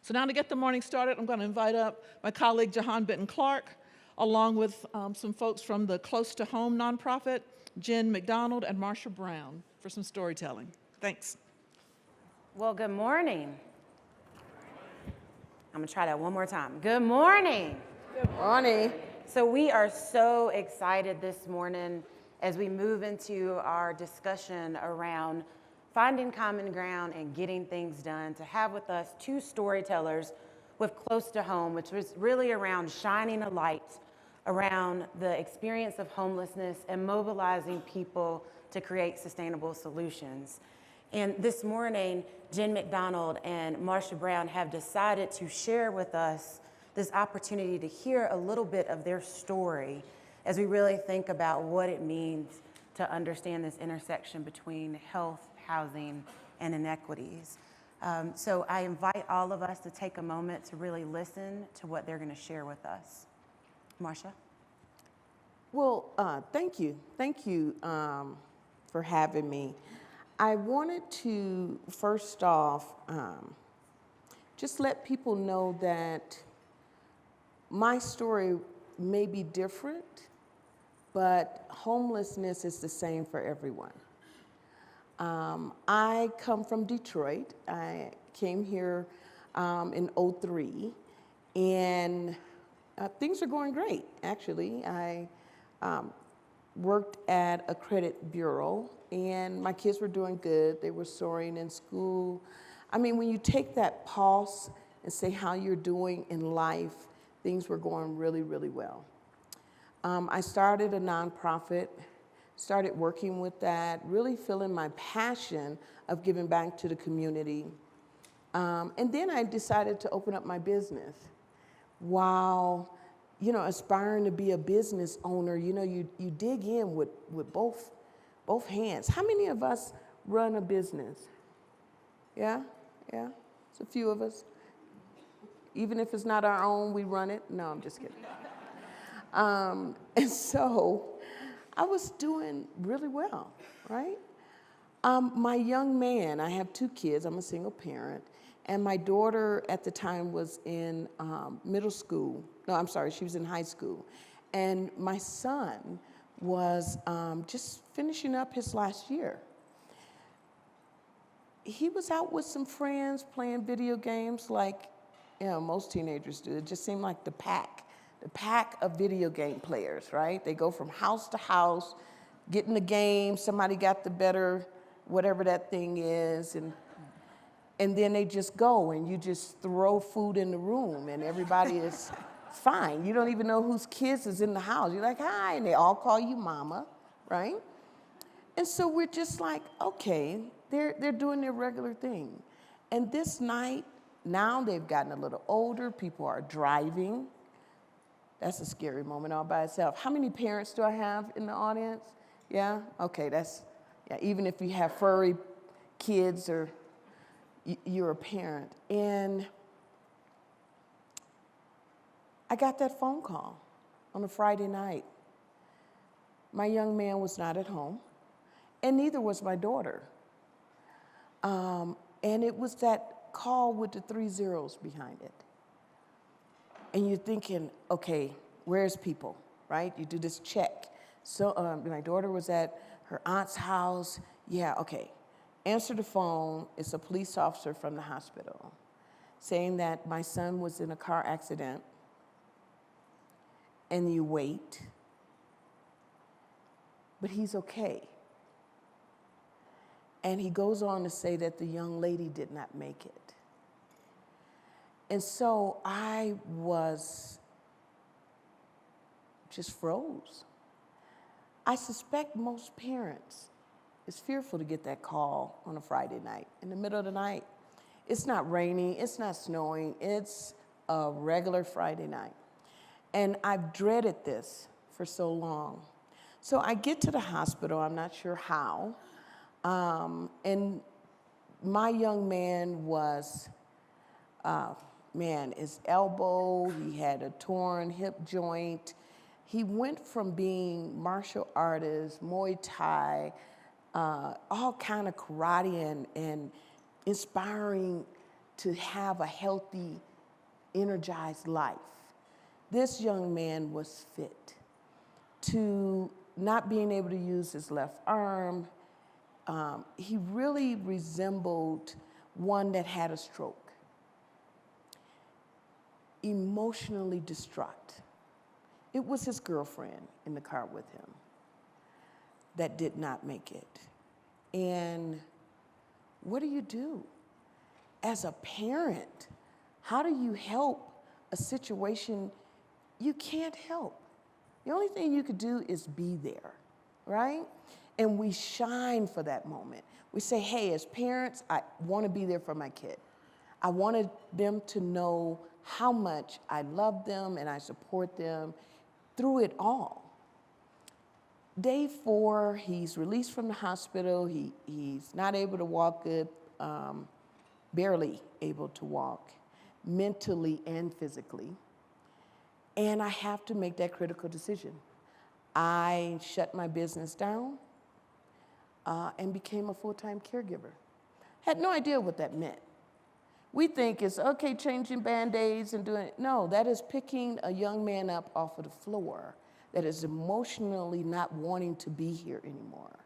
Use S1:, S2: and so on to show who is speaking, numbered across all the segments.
S1: So now to get the morning started, I'm going to invite up my colleague Jehan Benton-Clark, along with some folks from the Close to Home nonprofit, Jen McDonald and Marsha Brown, for some storytelling. Thanks.
S2: Well, good morning. I'm gonna try that one more time. Good morning.
S3: Good morning.
S2: So we are so excited this morning as we move into our discussion around finding common ground and getting things done, to have with us two storytellers with Close to Home, which was really around shining a light around the experience of homelessness and mobilizing people to create sustainable solutions. And this morning, Jen McDonald and Marsha Brown have decided to share with us this opportunity to hear a little bit of their story as we really think about what it means to understand this intersection between health, housing, and inequities. So I invite all of us to take a moment to really listen to what they're going to share with us. Marsha?
S3: Well, thank you. Thank you for having me. I wanted to, first off, just let people know that my story may be different, but homelessness is the same for everyone. I come from Detroit. I came here in '03, and things are going great, actually. I worked at a credit bureau, and my kids were doing good. They were soaring in school. I mean, when you take that pulse and say how you're doing in life, things were going really, really well. I started a nonprofit, started working with that, really feeling my passion of giving back to the community. And then I decided to open up my business. While, aspiring to be a business owner, you dig in with both hands. How many of us run a business? Yeah? It's a few of us. Even if it's not our own, we run it. No, I'm just kidding. And so I was doing really well, right? My young man, I have two kids, I'm a single parent, and my daughter at the time was in middle school. No, I'm sorry, she was in high school. And my son was just finishing up his last year. He was out with some friends playing video games like most teenagers do. It just seemed like the pack of video game players, right? They go from house to house, get in the game, somebody got the better, whatever that thing is, and then they just go and you just throw food in the room and everybody is fine. You don't even know whose kids is in the house. You're like, hi, and they all call you mama, right? And so we're just like, okay, they're doing their regular thing. And this night, now they've gotten a little older, people are driving. That's a scary moment all by itself. How many parents do I have in the audience? Yeah? Okay, even if you have furry kids or you're a parent. And I got that phone call on a Friday night. My young man was not at home, and neither was my daughter. And it was that call with the 3 zeros behind it. And you're thinking, okay, where's people, right? You do this check. So my daughter was at her aunt's house. Yeah, okay. Answer the phone. It's a police officer from the hospital saying that my son was in a car accident. And you wait, but he's okay. And he goes on to say that the young lady did not make it. And so I was just froze. I suspect most parents is fearful to get that call on a Friday night, in the middle of the night. It's not raining, it's not snowing, it's a regular Friday night. And I've dreaded this for so long. So I get to the hospital, I'm not sure how, and my young man was, his elbow, he had a torn hip joint. He went from being martial artist, Muay Thai, all kind of karate and inspiring to have a healthy, energized life. This young man was fit. To not being able to use his left arm, he really resembled one that had a stroke. Emotionally distraught. It was his girlfriend in the car with him that did not make it. And what do you do? As a parent, how do you help a situation you can't help? The only thing you could do is be there, right? And we shine for that moment. We say, hey, as parents, I want to be there for my kid. I wanted them to know how much I love them and I support them through it all. Day 4, he's released from the hospital. He's not able to walk good, barely able to walk, mentally and physically. And I have to make that critical decision. I shut my business down and became a full-time caregiver. Had no idea what that meant. We think it's, okay, changing Band-Aids and doing it. No, that is picking a young man up off of the floor that is emotionally not wanting to be here anymore.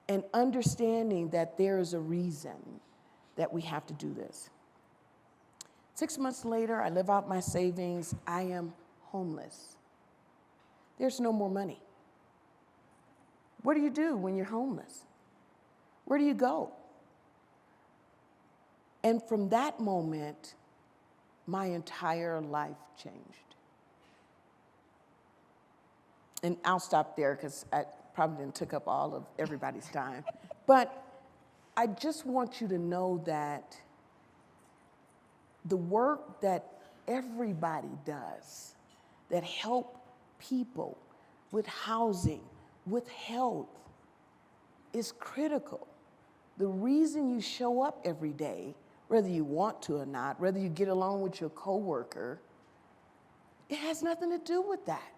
S3: And understanding that there is a reason that we have to do this. 6 months later, I live out my savings. I am homeless. There's no more money. What do you do when you're homeless? Where do you go? And from that moment, my entire life changed. And I'll stop there because I probably didn't took up all of everybody's time. But I just want you to know that the work that everybody does that help people with housing, with health, is critical. The reason you show up every day, whether you want to or not, whether you get along with your coworker, it has nothing to do with that.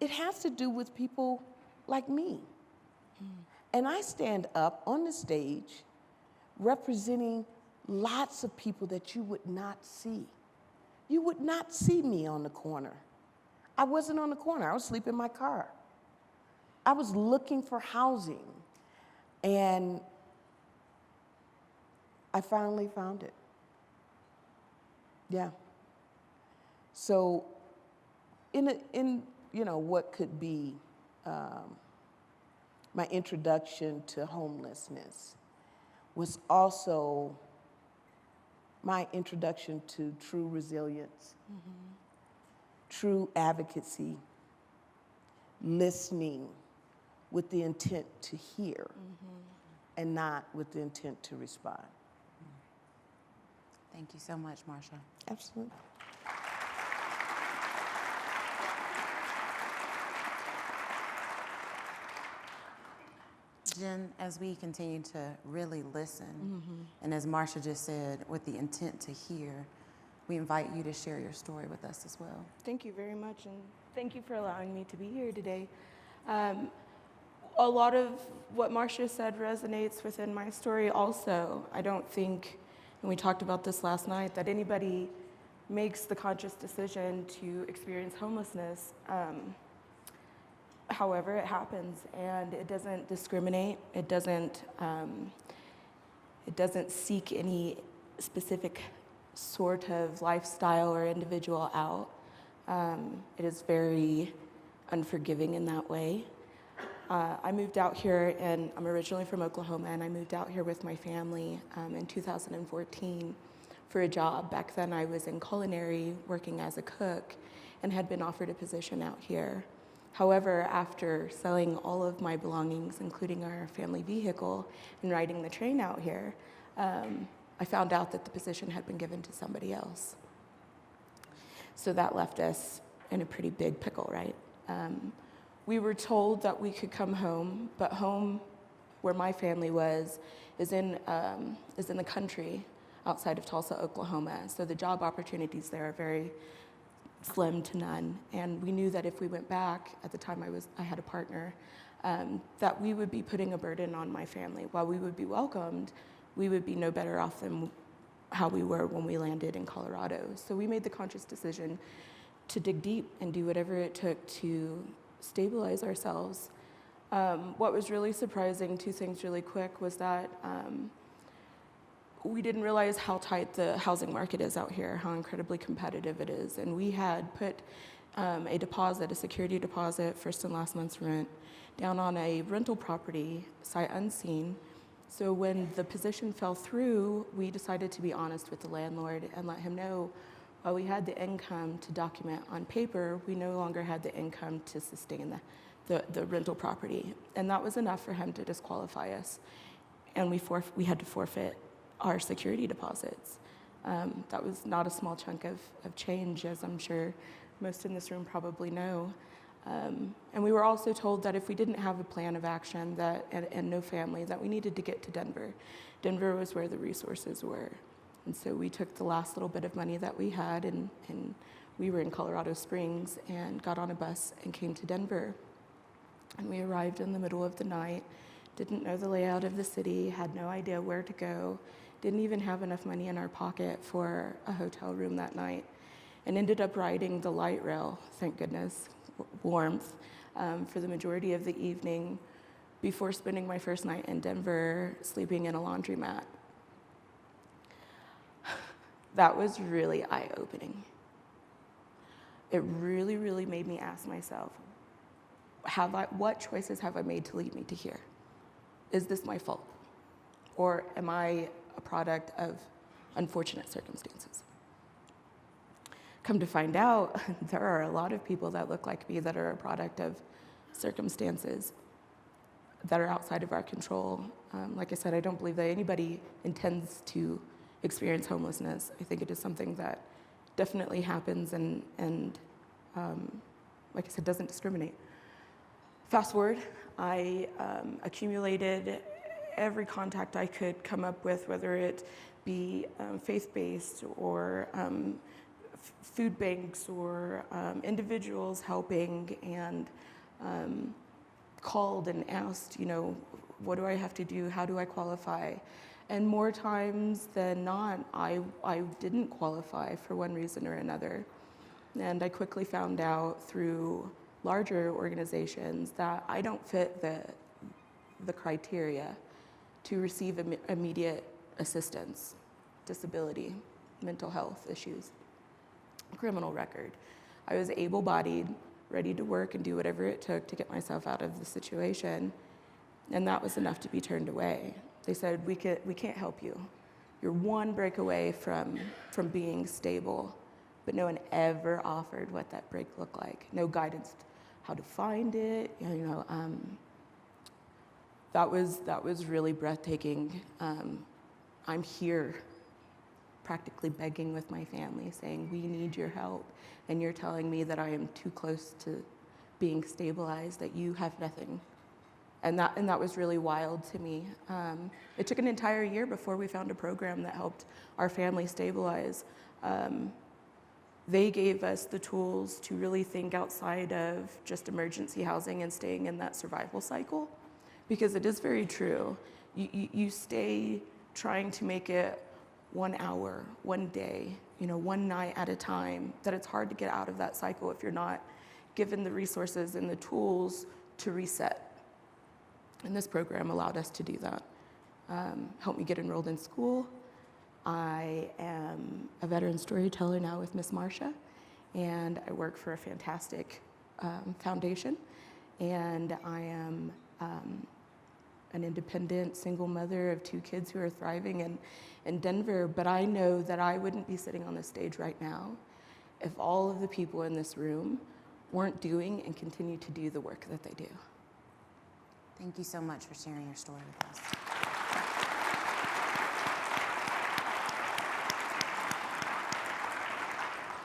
S3: It has to do with people like me. And I stand up on the stage representing lots of people that you would not see. You would not see me on the corner. I wasn't on the corner. I was sleeping in my car. I was looking for housing, and I finally found it. Yeah. So in what could be my introduction to homelessness was also my introduction to true resilience, true advocacy, listening with the intent to hear and not with the intent to respond.
S2: Thank you so much, Marsha.
S3: Absolutely.
S2: Jen, as we continue to really listen, and as Marsha just said, with the intent to hear, we invite you to share your story with us as well.
S4: Thank you very much, and thank you for allowing me to be here today. A lot of what Marsha said resonates within my story also. I don't think, and we talked about this last night, that anybody makes the conscious decision to experience homelessness. However, it happens, and it doesn't discriminate. It doesn't seek any specific sort of lifestyle or individual out. It is very unforgiving in that way. I moved out here, and I'm originally from Oklahoma, and I moved out here with my family in 2014 for a job. Back then I was in culinary, working as a cook, and had been offered a position out here. However, after selling all of my belongings, including our family vehicle, and riding the train out here, I found out that the position had been given to somebody else. So that left us in a pretty big pickle, right? We were told that we could come home, but home, where my family was, is in the country outside of Tulsa, Oklahoma. So the job opportunities there are very slim to none. And we knew that if we went back, at the time I had a partner, that we would be putting a burden on my family. While we would be welcomed, we would be no better off than how we were when we landed in Colorado. So we made the conscious decision to dig deep and do whatever it took to stabilize ourselves. What was really surprising, two things really quick, was that we didn't realize how tight the housing market is out here, how incredibly competitive it is. And we had put a deposit, a security deposit, first and last month's rent, down on a rental property, sight unseen. So when the position fell through, we decided to be honest with the landlord and let him know while we had the income to document on paper, we no longer had the income to sustain the rental property. And that was enough for him to disqualify us. And we had to forfeit our security deposits. That was not a small chunk of change, as I'm sure most in this room probably know. And we were also told that if we didn't have a plan of action and no family, that we needed to get to Denver. Denver was where the resources were. And so we took the last little bit of money that we had, and we were in Colorado Springs, and got on a bus and came to Denver. And we arrived in the middle of the night, didn't know the layout of the city, had no idea where to go, didn't even have enough money in our pocket for a hotel room that night, and ended up riding the light rail, thank goodness, warmth, for the majority of the evening before spending my first night in Denver sleeping in a laundromat. That was really eye-opening. It really, really made me ask myself, what choices have I made to lead me to here? Is this my fault? Or am I a product of unfortunate circumstances? Come to find out, there are a lot of people that look like me that are a product of circumstances that are outside of our control. Like I said, I don't believe that anybody intends to experience homelessness. I think it is something that definitely happens and like I said, doesn't discriminate. Fast forward, I accumulated every contact I could come up with, whether it be faith-based or food banks or individuals helping, and called and asked, what do I have to do? How do I qualify? And more times than not, I didn't qualify for one reason or another. And I quickly found out through larger organizations that I don't fit the criteria to receive immediate assistance, disability, mental health issues, criminal record. I was able-bodied, ready to work and do whatever it took to get myself out of the situation, and that was enough to be turned away. They said, we can't help you. You're one break away from being stable, but no one ever offered what that break looked like. No guidance how to find it. That was really breathtaking. I'm here practically begging with my family, saying, we need your help. And you're telling me that I am too close to being stabilized, that you have nothing. And that was really wild to me. It took an entire year before we found a program that helped our family stabilize. They gave us the tools to really think outside of just emergency housing and staying in that survival cycle, because it is very true. You stay trying to make it 1 hour, 1 day, one night at a time, that it's hard to get out of that cycle if you're not given the resources and the tools to reset. And this program allowed us to do that. Helped me get enrolled in school. I am a veteran storyteller now with Miss Marsha, and I work for a fantastic foundation. And I am an independent single mother of 2 kids who are thriving in Denver. But I know that I wouldn't be sitting on this stage right now if all of the people in this room weren't doing and continue to do the work that they do.
S2: Thank you so much for sharing your story with us.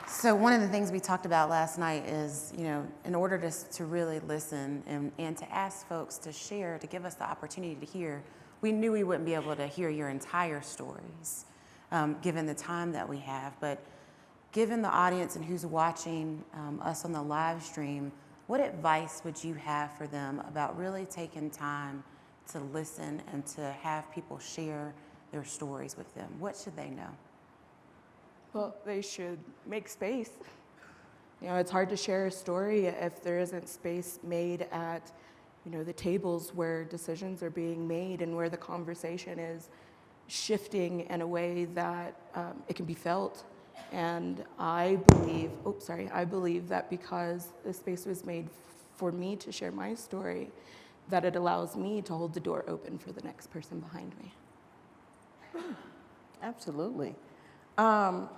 S2: So one of the things we talked about last night is, in order to really listen and to ask folks to share, to give us the opportunity to hear, we knew we wouldn't be able to hear your entire stories, given the time that we have. But given the audience and who's watching us on the live stream, what advice would you have for them about really taking time to listen and to have people share their stories with them? What should they know?
S4: Well, they should make space. You know, it's hard to share a story if there isn't space made at, you know, the tables where decisions are being made and where the conversation is shifting in a way that it can be felt. And I believe that because the space was made for me to share my story, that it allows me to hold the door open for the next person behind me.
S3: Absolutely. I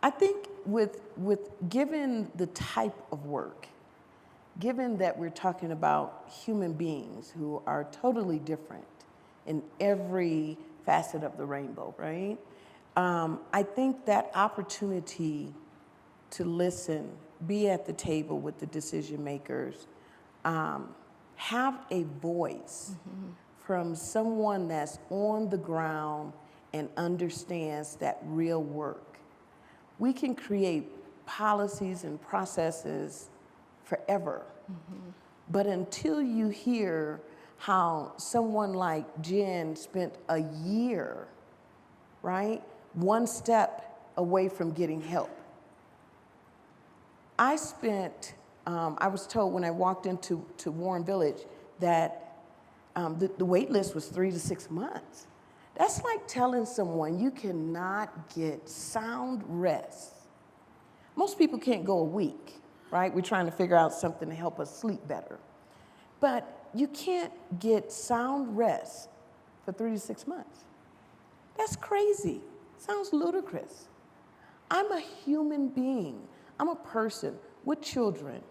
S3: think with given the type of work, given that we're talking about human beings who are totally different in every facet of the rainbow, right? I think that opportunity to listen, be at the table with the decision makers, have a voice from someone that's on the ground and understands that real work. We can create policies and processes forever. But until you hear how someone like Jen spent a year, right, one step away from getting help. I was told when I walked into Warren Village that the wait list was 3 to 6 months. That's like telling someone you cannot get sound rest. Most people can't go a week, right? We're trying to figure out something to help us sleep better. But you can't get sound rest for 3 to 6 months. That's crazy. Sounds ludicrous. I'm a human being. I'm a person with children.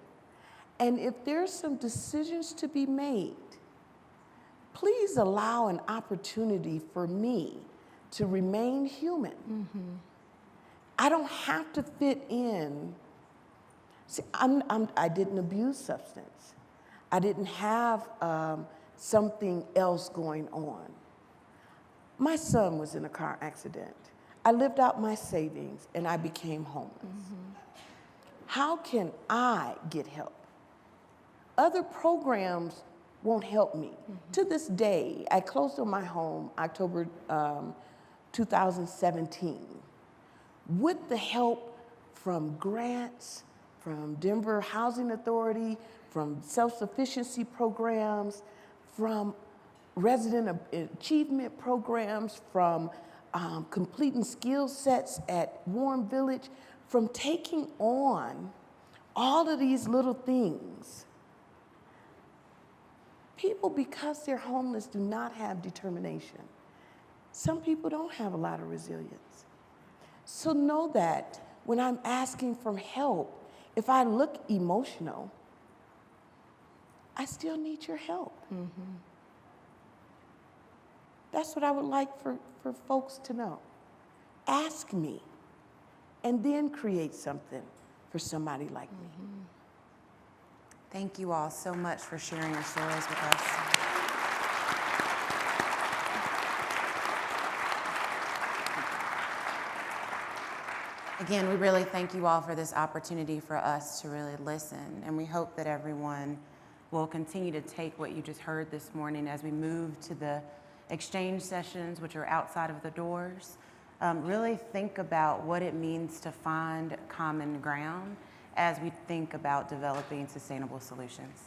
S3: And if there's some decisions to be made, please allow an opportunity for me to remain human. I don't have to fit in. See, I didn't abuse substance. I didn't have something else going on. My son was in a car accident. I lived out my savings and I became homeless. How can I get help? Other programs won't help me. To this day, I closed on my home October 2017 with the help from grants, from Denver Housing Authority, from self-sufficiency programs, from resident achievement programs, from completing skill sets at Warren Village, from taking on all of these little things. People, because they're homeless, do not have determination. Some people don't have a lot of resilience. So know that when I'm asking for help, if I look emotional, I still need your help. That's what I would like for folks to know. Ask me, and then create something for somebody like me.
S2: Thank you all so much for sharing your stories with us. Again, we really thank you all for this opportunity for us to really listen, and we hope that everyone will continue to take what you just heard this morning as we move to the exchange sessions, which are outside of the doors. Really think about what it means to find common ground as we think about developing sustainable solutions.